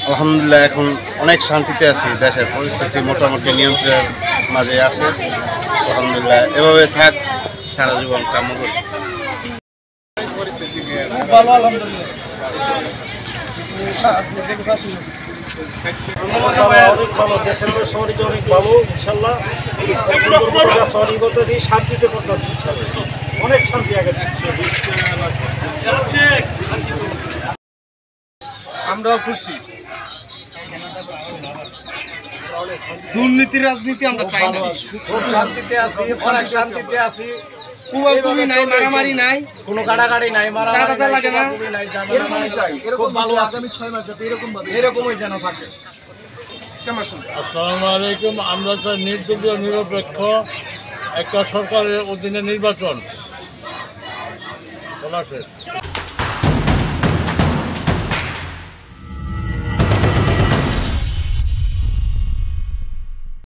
আলহামদুলিল্লাহ এখন অনেক শান্তিতে আছি, দেশের পরিস্থিতি মোটামুটি নিয়ন্ত্রণের মাঝে আছে। আলহামদুলিল্লাহ এভাবে থাক সারা জীবন কাম্য করি। অনেক ভালো, দেশের শহরকে অনেক ভালো ইনশাল্লাহ। শান্তিতে করতাম অনেক শান্তি আগে। আমরাও খুশি। দুর্নীতি রাজনীতি আমরা চাই না। খুব শান্তিতে আছি, অনেক শান্তিতে আছি। নাই, মারামারি নাই, কোনো গাড়াগাড়ি নাই, মারামারি লাগে না। খুব ভালো আছে। এরকমই যেন থাকে। আসসালামু আলাইকুম। আমরা চাই নির্দলীয় নিরপেক্ষ একটা সরকারের অধীনে নির্বাচন।